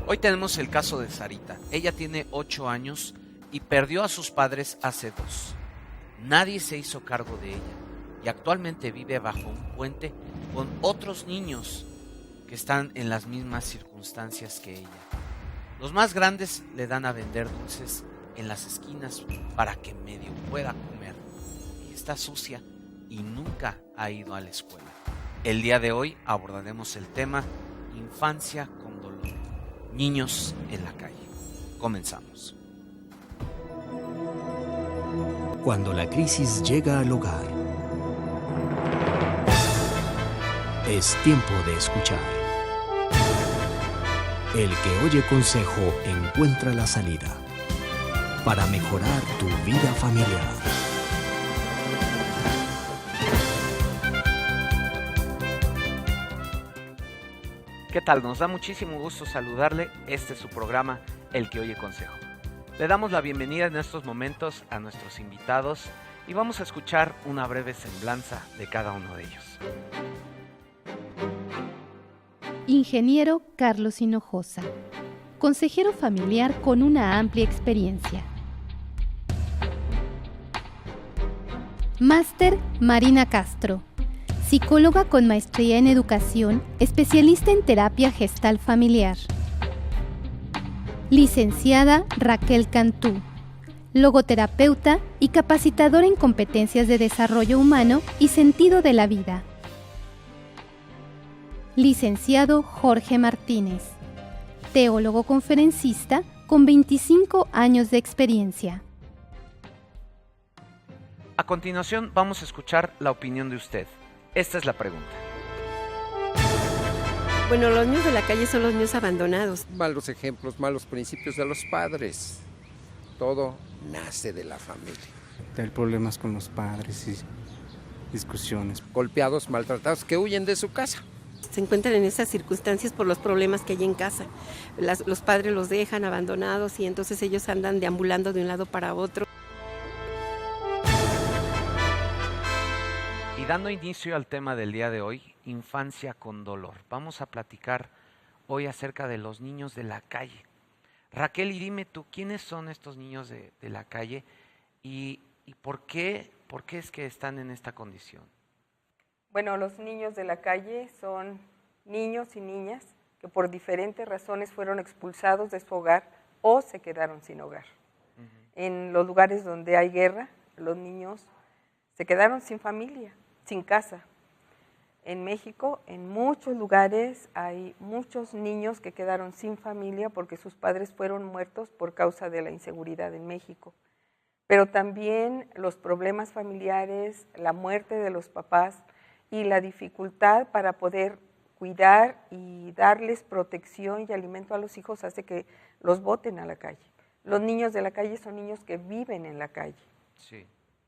Hoy tenemos el caso de Sarita. Ella tiene 8 años y perdió a sus padres hace 2. Nadie se hizo cargo de ella y actualmente vive bajo un puente con otros niños que están en las mismas circunstancias que ella. Los más grandes le dan a vender dulces en las esquinas para que medio pueda comer. Ella está sucia y nunca ha ido a la escuela. El día de hoy abordaremos el tema Infancia con dolor. Niños en la calle. Comenzamos. Cuando la crisis llega al hogar, es tiempo de escuchar. El que oye consejo encuentra la salida para mejorar tu vida familiar. ¿Qué tal? Nos da muchísimo gusto saludarle. Este es su programa, El que oye consejo. Le damos la bienvenida en estos momentos a nuestros invitados y vamos a escuchar una breve semblanza de cada uno de ellos. Ingeniero Carlos Hinojosa, consejero familiar con una amplia experiencia. Máster Marina Castro, psicóloga con maestría en educación, especialista en terapia gestal familiar. Licenciada Raquel Cantú, logoterapeuta y capacitadora en competencias de desarrollo humano y sentido de la vida. Licenciado Jorge Martínez, teólogo conferencista con 25 años de experiencia. A continuación vamos a escuchar la opinión de usted. Esta es la pregunta. Bueno, los niños de la calle son los niños abandonados. Malos ejemplos, malos principios de los padres. Todo nace de la familia. Hay problemas con los padres y discusiones. Golpeados, maltratados, que huyen de su casa. Se encuentran en esas circunstancias por los problemas que hay en casa. Los padres los dejan abandonados y entonces ellos andan deambulando de un lado para otro. Y dando inicio al tema del día de hoy, infancia con dolor. Vamos a platicar hoy acerca de los niños de la calle. Raquel, y dime tú, ¿quiénes son estos niños de la calle y por qué es que están en esta condición? Bueno, los niños de la calle son niños y niñas que por diferentes razones fueron expulsados de su hogar o se quedaron sin hogar. En los lugares donde hay guerra, los niños se quedaron sin familia, sin casa. En México, en muchos lugares, hay muchos niños que quedaron sin familia porque sus padres fueron muertos por causa de la inseguridad en México. Pero también los problemas familiares, la muerte de los papás y la dificultad para poder cuidar y darles protección y alimento a los hijos hace que los boten a la calle. Los niños de la calle son niños que viven en la calle. Sí.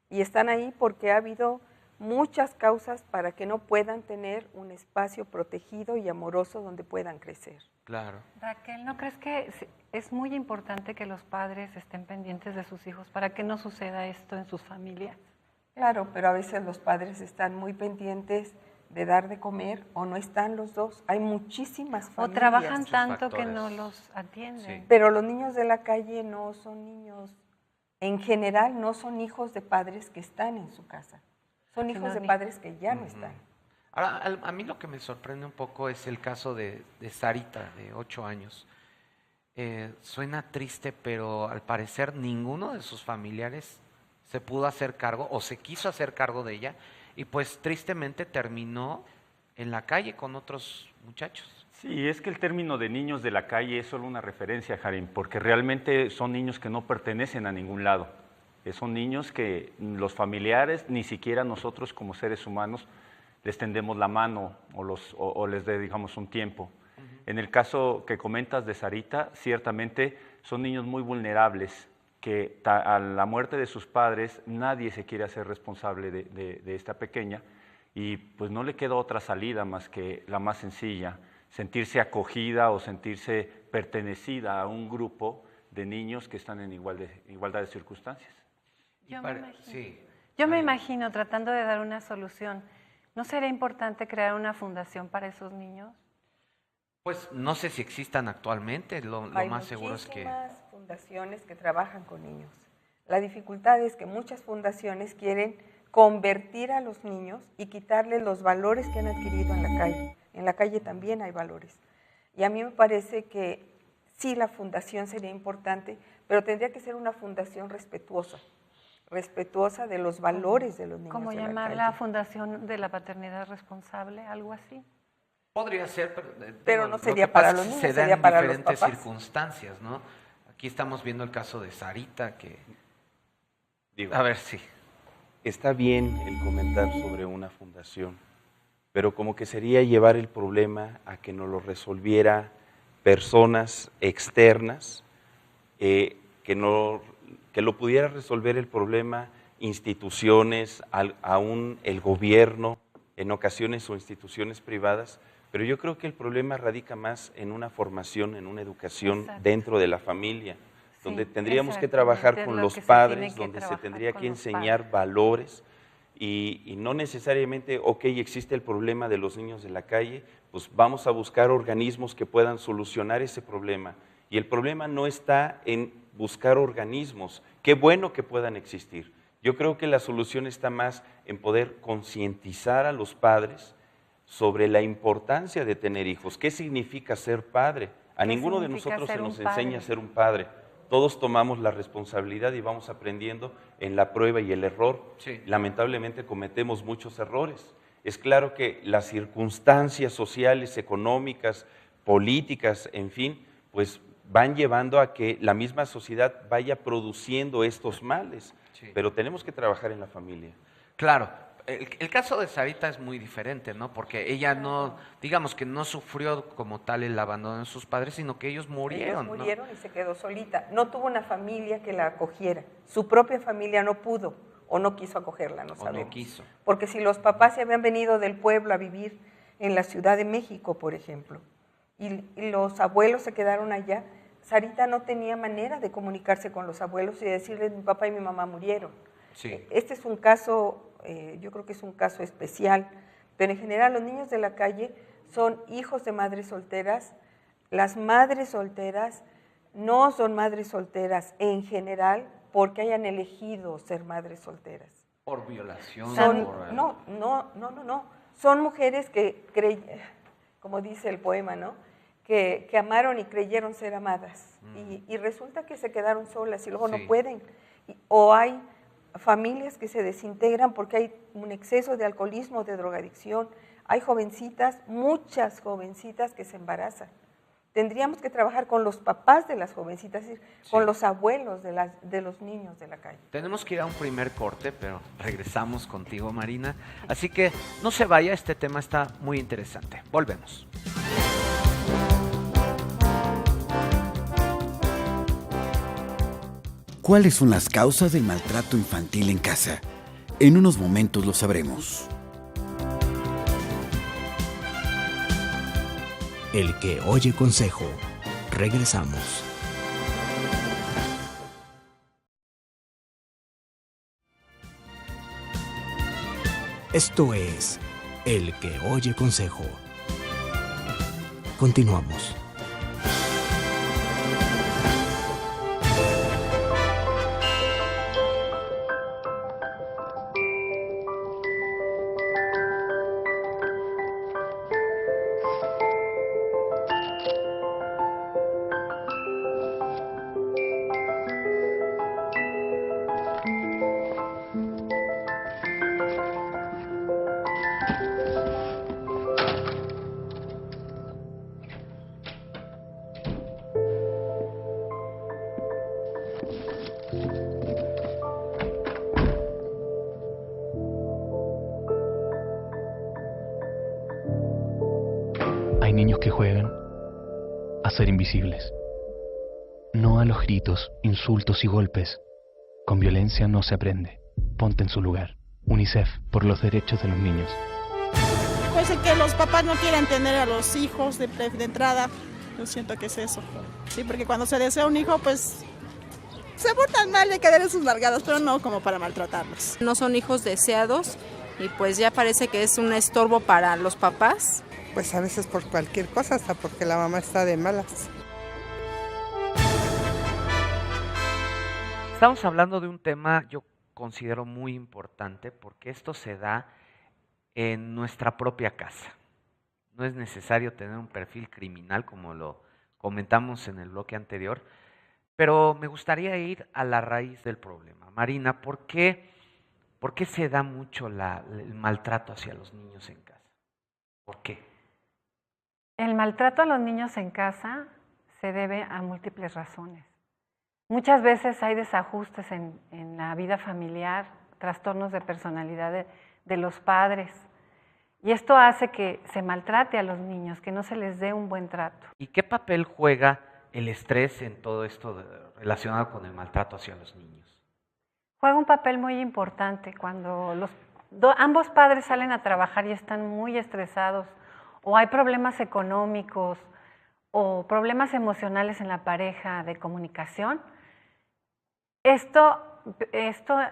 Y están ahí porque ha habido muchas causas para que no puedan tener un espacio protegido y amoroso donde puedan crecer. Claro. Raquel, ¿no crees que es muy importante que los padres estén pendientes de sus hijos para que no suceda esto en sus familias? Claro, pero a veces los padres están muy pendientes de dar de comer o no están los dos. Hay muchísimas familias. O trabajan tanto factores. que no los atienden. Sí. Pero los niños de la calle no son niños, en general no son hijos de padres que están en su casa. Son hijos de padres que ya no están. Ahora, a mí lo que me sorprende un poco es el caso de Sarita, de 8 años. Suena triste, pero al parecer ninguno de sus familiares se pudo hacer cargo o se quiso hacer cargo de ella y pues tristemente terminó en la calle con otros muchachos. Sí, es que el término de niños de la calle es solo una referencia, Jarim, porque realmente son niños que no pertenecen a ningún lado. Son niños que los familiares, ni siquiera nosotros como seres humanos, les tendemos la mano o les dedicamos un tiempo. En el caso que comentas de Sarita, ciertamente son niños muy vulnerables, que a la muerte de sus padres nadie se quiere hacer responsable de esta pequeña y pues no le queda otra salida más que la más sencilla, sentirse acogida o sentirse pertenecida a un grupo de niños que están en igualdad de circunstancias. Yo me imagino tratando de dar una solución. ¿No sería importante crear una fundación para esos niños? Pues no sé si existan actualmente, lo más seguro es que... Hay muchísimas fundaciones que trabajan con niños. La dificultad es que muchas fundaciones quieren convertir a los niños y quitarles los valores que han adquirido en la calle. En la calle también hay valores. Y a mí me parece que sí, la fundación sería importante, pero tendría que ser una fundación respetuosa de los valores de los niños ¿Cómo de la llamarla? calle. Fundación de la Paternidad Responsable, algo así. Podría ser, pero digo, no sería lo que para pasa los es que niños, se dan sería para los diferentes papás. circunstancias, ¿no? Aquí estamos viendo el caso de Sarita, que... Digo, A ver, sí. está bien el comentar sobre una fundación, pero como que sería llevar el problema a que nos lo resolviera personas externas, que lo pudiera resolver el problema instituciones, aún el gobierno, en ocasiones o instituciones privadas, pero yo creo que el problema radica más en una formación, en una educación dentro de la familia, donde tendríamos que trabajar con los padres, donde se tendría que enseñar valores y no necesariamente, ok, existe el problema de los niños de la calle, pues vamos a buscar organismos que puedan solucionar ese problema. Y el problema no está en buscar organismos, qué bueno que puedan existir. Yo creo que la solución está más en poder concientizar a los padres sobre la importancia de tener hijos. ¿Qué significa ser padre? A ninguno de nosotros se nos enseña a ser un padre. Todos tomamos la responsabilidad y vamos aprendiendo en la prueba y el error. Sí. Lamentablemente cometemos muchos errores. Es claro que las circunstancias sociales, económicas, políticas, en fin, pues van llevando a que la misma sociedad vaya produciendo estos males. Sí. Pero tenemos que trabajar en la familia. Claro, el caso de Sarita es muy diferente, ¿no? Porque ella no, digamos que no sufrió como tal el abandono de sus padres, sino que ellos murieron. Ellos murieron, ¿no? Y se quedó solita. No tuvo una familia que la acogiera. Su propia familia no pudo o no quiso acogerla, no sabemos. No quiso. Porque si los papás se habían venido del pueblo a vivir en la Ciudad de México, por ejemplo, y los abuelos se quedaron allá, Sarita no tenía manera de comunicarse con los abuelos y decirles, mi papá y mi mamá murieron. Sí. Este es un caso, yo creo que es un caso especial, pero en general los niños de la calle son hijos de madres solteras. Las madres solteras no son madres solteras en general porque hayan elegido ser madres solteras. Por violación. No. Son mujeres que, como dice el poema, ¿no? Que amaron y creyeron ser amadas. Y resulta que se quedaron solas y luego no pueden. O hay familias que se desintegran porque hay un exceso de alcoholismo, de drogadicción. Hay jovencitas, muchas jovencitas que se embarazan. Tendríamos que trabajar con los papás de las jovencitas, es decir, con los abuelos de los niños de la calle. Tenemos que ir a un primer corte, pero regresamos contigo, Marina. Así que no se vaya, este tema está muy interesante. Volvemos. ¿Cuáles son las causas del maltrato infantil en casa? En unos momentos lo sabremos. El que oye consejo. Regresamos. Esto es El que oye consejo. Continuamos. Hay niños que juegan a ser invisibles. No a los gritos, insultos y golpes. Con violencia no se aprende. Ponte en su lugar. UNICEF, por los derechos de los niños. Pues el que los papás no quieran tener a los hijos de entrada, yo siento que es eso. Sí, porque cuando se desea un hijo, pues se portan mal de quedar en sus largadas, pero no como para maltratarlos. No son hijos deseados y pues ya parece que es un estorbo para los papás. Pues a veces por cualquier cosa, hasta porque la mamá está de malas. Estamos hablando de un tema yo considero muy importante porque esto se da en nuestra propia casa. No es necesario tener un perfil criminal como lo comentamos en el bloque anterior, pero me gustaría ir a la raíz del problema. Marina, ¿por qué se da mucho el maltrato hacia los niños en casa? ¿Por qué? El maltrato a los niños en casa se debe a múltiples razones. Muchas veces hay desajustes en la vida familiar, trastornos de personalidad de los padres. Y esto hace que se maltrate a los niños, que no se les dé un buen trato. ¿Y qué papel juega el estrés en todo esto relacionado con el maltrato hacia los niños? Juega un papel muy importante cuando ambos padres salen a trabajar y están muy estresados, o hay problemas económicos o problemas emocionales en la pareja de comunicación. Esto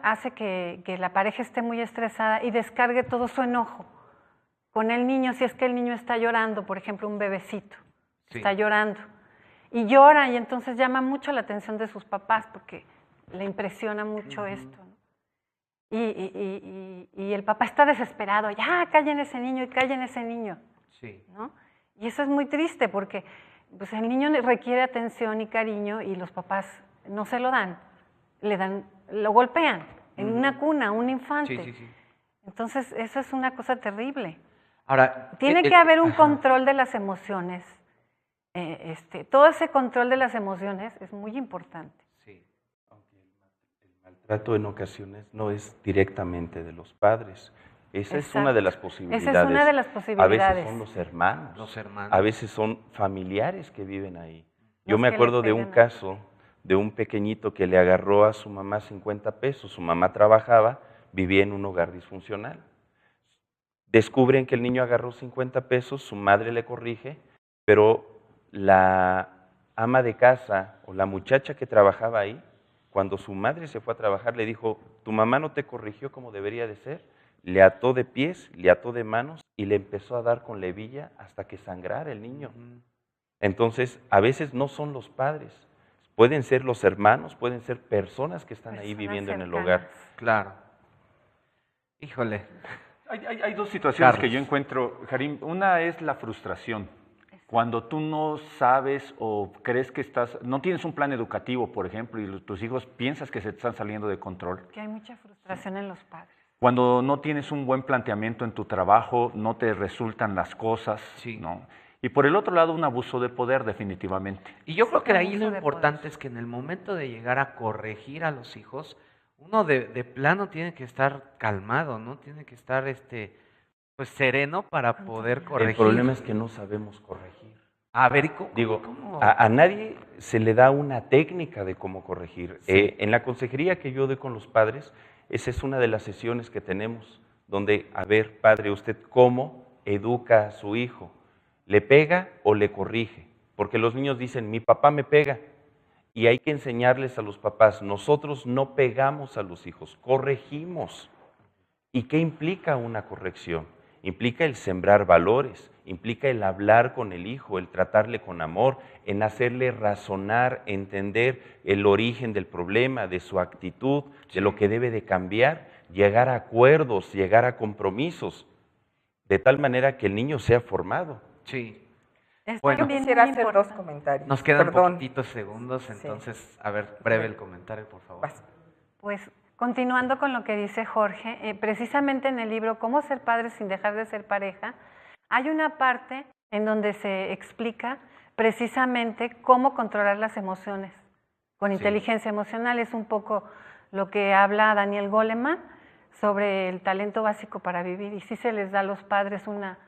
hace que la pareja esté muy estresada y descargue todo su enojo con el niño. Si es que el niño está llorando, por ejemplo, un bebecito, está llorando y llora, y entonces llama mucho la atención de sus papás porque le impresiona mucho esto, ¿no? Y el papá está desesperado, ya callen ese niño y callen ese niño. Sí. ¿No? Y eso es muy triste porque pues, el niño requiere atención y cariño y los papás no se lo dan, lo golpean en una cuna, un infante. Sí. Entonces, eso es una cosa terrible. Ahora, tiene que haber un control de las emociones. Todo ese control de las emociones es muy importante. Sí. Aunque el maltrato en ocasiones no es directamente de los padres. Esa es una de las posibilidades. Esa es una de las posibilidades. A veces son los hermanos. A veces son familiares que viven ahí. Yo me acuerdo de un caso de un pequeñito que le agarró a su mamá 50 pesos. Su mamá trabajaba, vivía en un hogar disfuncional. Descubren que el niño agarró 50 pesos, su madre le corrige, pero la ama de casa o la muchacha que trabajaba ahí, cuando su madre se fue a trabajar, le dijo, tu mamá no te corrigió como debería de ser. Le ató de pies, le ató de manos y le empezó a dar con la hebilla hasta que sangrara el niño. Entonces, a veces no son los padres, pueden ser los hermanos, pueden ser personas que están ahí viviendo en el hogar. Claro. Híjole. Hay dos situaciones que yo encuentro, Harim. Una es la frustración. Cuando tú no sabes o crees que no tienes un plan educativo, por ejemplo, y tus hijos piensas que se te están saliendo de control. Que hay mucha frustración en los padres. Cuando no tienes un buen planteamiento en tu trabajo, no te resultan las cosas, ¿no? Y por el otro lado, un abuso de poder, definitivamente. Y yo creo que de ahí lo importante es que en el momento de llegar a corregir a los hijos, uno de plano tiene que estar calmado, ¿no? Tiene que estar pues sereno para poder corregir. El problema es que no sabemos corregir. A ver, ¿cómo? A nadie se le da una técnica de cómo corregir. Sí. En la consejería que yo doy con los padres, esa es una de las sesiones que tenemos, donde, a ver, padre, ¿usted cómo educa a su hijo? ¿Le pega o le corrige? Porque los niños dicen, mi papá me pega. Y hay que enseñarles a los papás, nosotros no pegamos a los hijos, corregimos. ¿Y qué implica una corrección? Implica el sembrar valores, implica el hablar con el hijo, el tratarle con amor, en hacerle razonar, entender el origen del problema, de su actitud, de lo que debe de cambiar, llegar a acuerdos, llegar a compromisos, de tal manera que el niño sea formado. Sí. Bueno, quisiera hacer dos comentarios. Nos quedan poquitos segundos, entonces, a ver, breve el comentario, por favor. Pues, continuando con lo que dice Jorge, precisamente en el libro Cómo ser padre sin dejar de ser pareja, hay una parte en donde se explica precisamente cómo controlar las emociones con inteligencia emocional. Es un poco lo que habla Daniel Goleman sobre el talento básico para vivir, y sí se les da a los padres una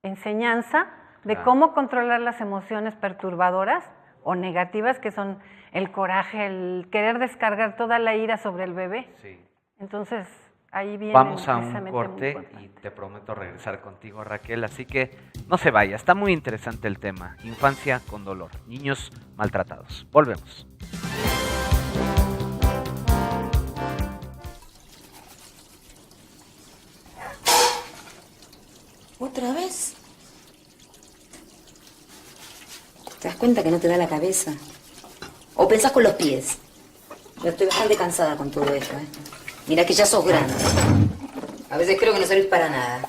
enseñanza de cómo controlar las emociones perturbadoras o negativas, que son el coraje, el querer descargar toda la ira sobre el bebé. Sí. Entonces, ahí viene. Vamos a un corte y te prometo regresar contigo, Raquel, así que no se vaya, está muy interesante el tema. Infancia con dolor, niños maltratados. Volvemos. ¿Otra vez? ¿Te das cuenta que no te da la cabeza? ¿O pensás con los pies? Yo estoy bastante cansada con todo esto, ¿eh? Mira que ya sos grande. A veces creo que no servís para nada.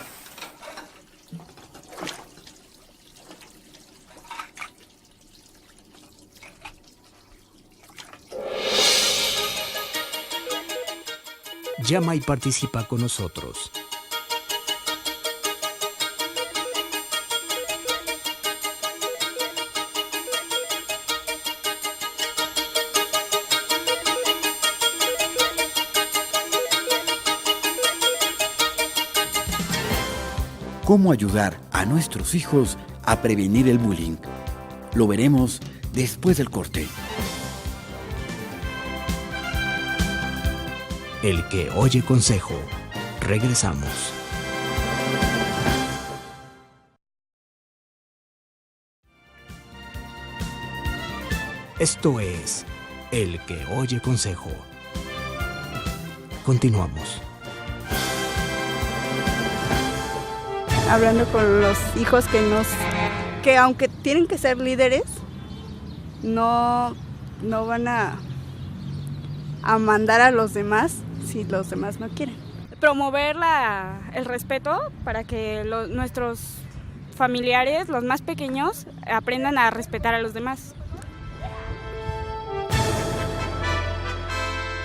Llama y participa con nosotros. ¿Cómo ayudar a nuestros hijos a prevenir el bullying? Lo veremos después del corte. El que oye consejo. Regresamos. Esto es El que oye consejo. Continuamos. Hablando con los hijos que aunque tienen que ser líderes, no van a mandar a los demás si los demás no quieren. Promover el respeto para que nuestros familiares, los más pequeños, aprendan a respetar a los demás.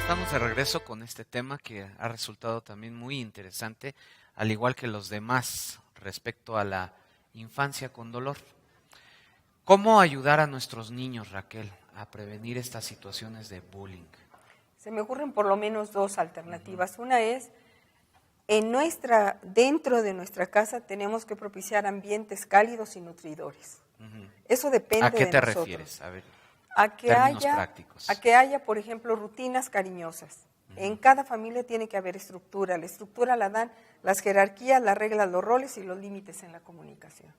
Estamos de regreso con este tema que ha resultado también muy interesante, al igual que los demás, respecto a la infancia con dolor. ¿Cómo ayudar a nuestros niños, Raquel, a prevenir estas situaciones de bullying? Se me ocurren por lo menos dos alternativas. Una es, dentro de nuestra casa tenemos que propiciar ambientes cálidos y nutridores. Eso depende de nosotros. ¿A qué te refieres? A ver, a que haya, por ejemplo, rutinas cariñosas. En cada familia tiene que haber estructura. La estructura la dan las jerarquías, las reglas, los roles y los límites en la comunicación.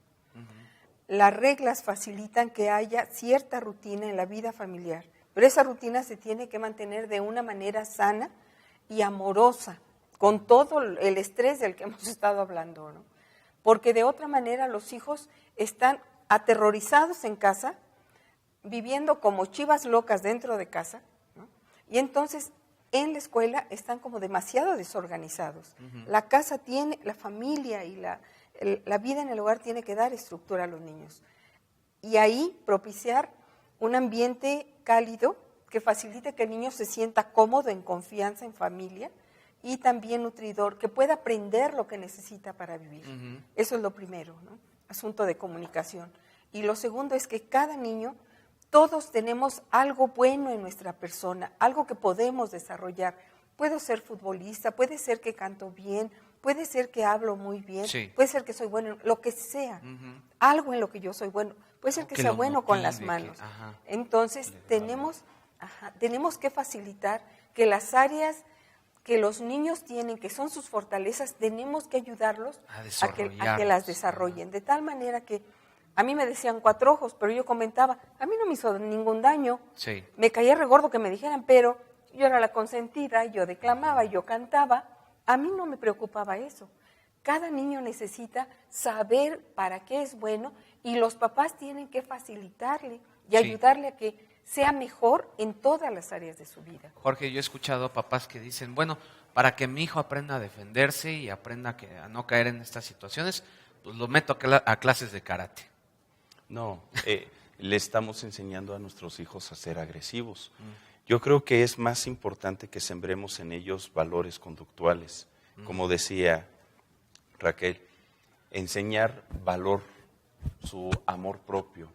Las reglas facilitan que haya cierta rutina en la vida familiar, pero esa rutina se tiene que mantener de una manera sana y amorosa, con todo el estrés del que hemos estado hablando, ¿no? Porque de otra manera los hijos están aterrorizados en casa, viviendo como chivas locas dentro de casa, ¿no? Y entonces en la escuela están como demasiado desorganizados. La casa la familia y la vida en el hogar tiene que dar estructura a los niños. Y ahí propiciar un ambiente cálido que facilite que el niño se sienta cómodo, en confianza, en familia, y también nutridor, que pueda aprender lo que necesita para vivir. Eso es lo primero, ¿no? Asunto de comunicación. Y lo segundo es que cada niño, todos tenemos algo bueno en nuestra persona, algo que podemos desarrollar. Puedo ser futbolista, puede ser que canto bien, puede ser que hablo muy bien, puede ser que soy bueno en lo que sea, algo en lo que yo soy bueno, puede ser que sea bueno con las manos. Entonces tenemos que facilitar que las áreas que los niños tienen, que son sus fortalezas, tenemos que ayudarlos a que las desarrollen, de tal manera que a mí me decían 4 ojos, pero yo comentaba, a mí no me hizo ningún daño, me caía regordo que me dijeran, pero yo era la consentida, yo declamaba, yo cantaba, a mí no me preocupaba eso. Cada niño necesita saber para qué es bueno y los papás tienen que facilitarle y ayudarle a que sea mejor en todas las áreas de su vida. Jorge, yo he escuchado a papás que dicen, bueno, para que mi hijo aprenda a defenderse y aprenda a no caer en estas situaciones, pues lo meto a clases de karate. No, le estamos enseñando a nuestros hijos a ser agresivos. Yo creo que es más importante que sembremos en ellos valores conductuales. Como decía Raquel, enseñar valor, su amor propio.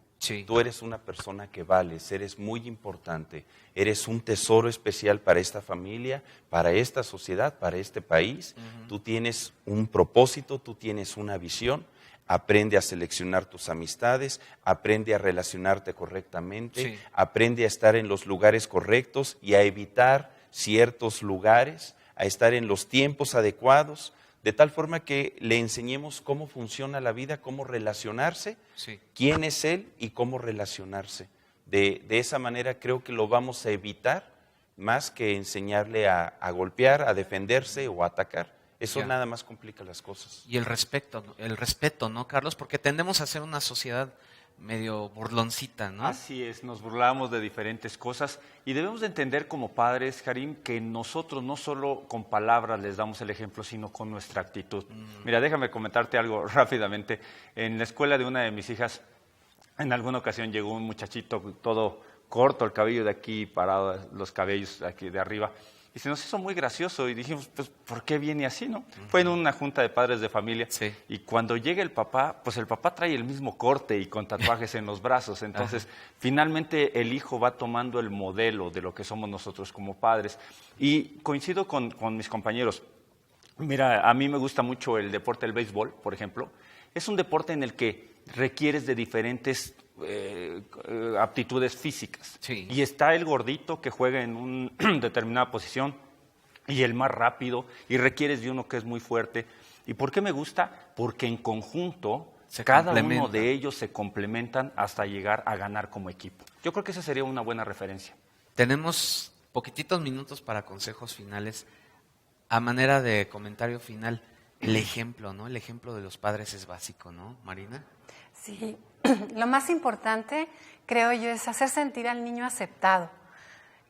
Tú eres una persona que vales, eres muy importante, eres un tesoro especial para esta familia, para esta sociedad, para este país. Tú tienes un propósito, tú tienes una visión. Aprende a seleccionar tus amistades, aprende a relacionarte correctamente, aprende a estar en los lugares correctos y a evitar ciertos lugares, a estar en los tiempos adecuados, de tal forma que le enseñemos cómo funciona la vida, cómo relacionarse, quién es él y cómo relacionarse. De esa manera creo que lo vamos a evitar más que enseñarle a golpear, a defenderse o a atacar. Eso nada más complica las cosas. Y el respeto, ¿no, Carlos? Porque tendemos a ser una sociedad medio burloncita, ¿no? Así es, nos burlamos de diferentes cosas y debemos de entender como padres, Karim, que nosotros no solo con palabras les damos el ejemplo, sino con nuestra actitud. Mira, déjame comentarte algo rápidamente. En la escuela de una de mis hijas, en alguna ocasión llegó un muchachito todo corto, el cabello de aquí parado, los cabellos aquí de arriba, y se nos hizo muy gracioso y dijimos, pues, ¿por qué viene así, no? Fue en una junta de padres de familia y cuando llega el papá, pues el papá trae el mismo corte y con tatuajes en los brazos. Entonces, finalmente el hijo va tomando el modelo de lo que somos nosotros como padres. Y coincido con mis compañeros. Mira, a mí me gusta mucho el deporte del béisbol, por ejemplo. Es un deporte en el que requieres de diferentes aptitudes físicas. Y está el gordito que juega en una determinada posición y el más rápido, y requieres de uno que es muy fuerte. ¿Y por qué me gusta? Porque en conjunto cada uno de ellos se complementan hasta llegar a ganar como equipo. Yo creo que esa sería una buena referencia. Tenemos poquititos minutos para consejos finales. A manera de comentario final, el ejemplo, ¿no? El ejemplo de los padres es básico, ¿no, Marina? Sí, lo más importante, creo yo, es hacer sentir al niño aceptado,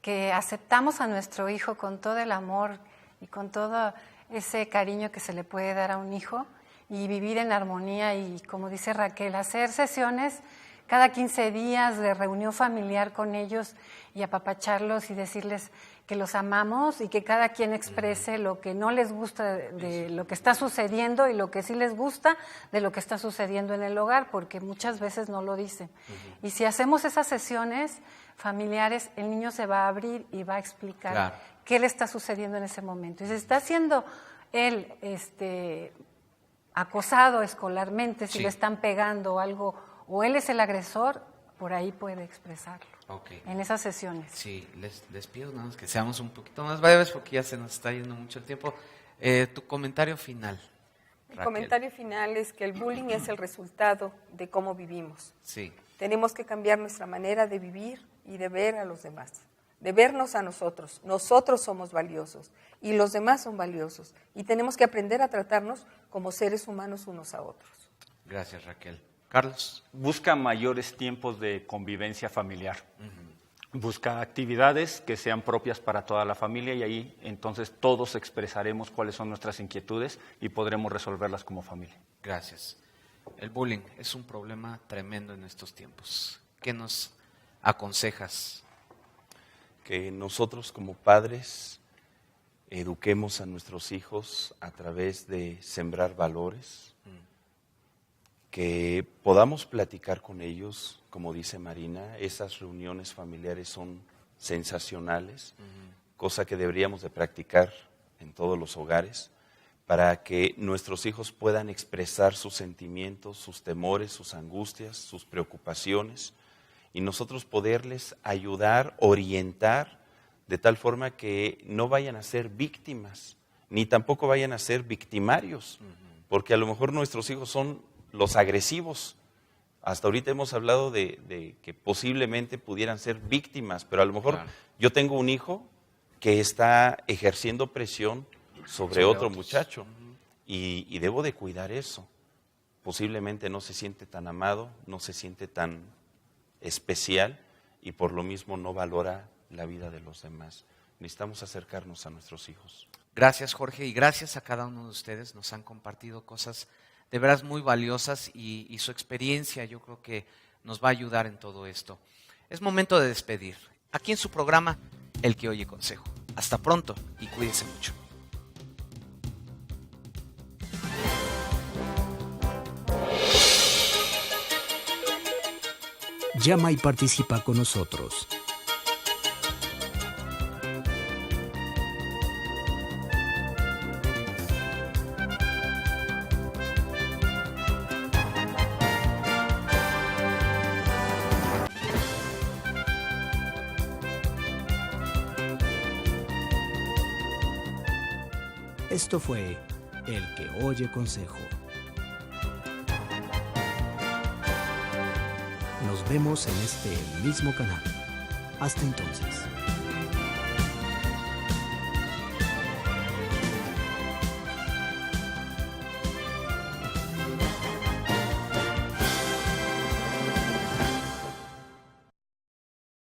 que aceptamos a nuestro hijo con todo el amor y con todo ese cariño que se le puede dar a un hijo y vivir en armonía y, como dice Raquel, hacer sesiones cada 15 días de reunión familiar con ellos y apapacharlos y decirles que los amamos y que cada quien exprese lo que no les gusta de lo que está sucediendo y lo que sí les gusta de lo que está sucediendo en el hogar, porque muchas veces no lo dicen. Y si hacemos esas sesiones familiares, el niño se va a abrir y va a explicar qué le está sucediendo en ese momento. Y si está siendo él acosado escolarmente, si le están pegando algo, o él es el agresor, por ahí puede expresarlo. En esas sesiones. Sí, les pido nada más que seamos un poquito más breves porque ya se nos está yendo mucho el tiempo. Tu comentario final. El comentario final es que el bullying es el resultado de cómo vivimos. Sí. Tenemos que cambiar nuestra manera de vivir y de ver a los demás, de vernos a nosotros. Nosotros somos valiosos y los demás son valiosos y tenemos que aprender a tratarnos como seres humanos unos a otros. Gracias, Raquel. Carlos. Busca mayores tiempos de convivencia familiar. Busca actividades que sean propias para toda la familia y ahí entonces todos expresaremos cuáles son nuestras inquietudes y podremos resolverlas como familia. Gracias. El bullying es un problema tremendo en estos tiempos. ¿Qué nos aconsejas? Que nosotros como padres eduquemos a nuestros hijos a través de sembrar valores, que podamos platicar con ellos, como dice Marina, esas reuniones familiares son sensacionales, cosa que deberíamos de practicar en todos los hogares, para que nuestros hijos puedan expresar sus sentimientos, sus temores, sus angustias, sus preocupaciones, y nosotros poderles ayudar, orientar, de tal forma que no vayan a ser víctimas, ni tampoco vayan a ser victimarios, porque a lo mejor nuestros hijos son los agresivos. Hasta ahorita hemos hablado de que posiblemente pudieran ser víctimas, pero a lo mejor yo tengo un hijo que está ejerciendo presión sobre otro muchacho y debo de cuidar eso. Posiblemente no se siente tan amado, no se siente tan especial y por lo mismo no valora la vida de los demás. Necesitamos acercarnos a nuestros hijos. Gracias, Jorge, y gracias a cada uno de ustedes. Nos han compartido cosas de veras muy valiosas y su experiencia yo creo que nos va a ayudar en todo esto. Es momento de despedir. Aquí en su programa, El que oye consejo. Hasta pronto y cuídense mucho. Llama y participa con nosotros. Esto fue El que oye consejo. Nos vemos en este mismo canal. Hasta entonces.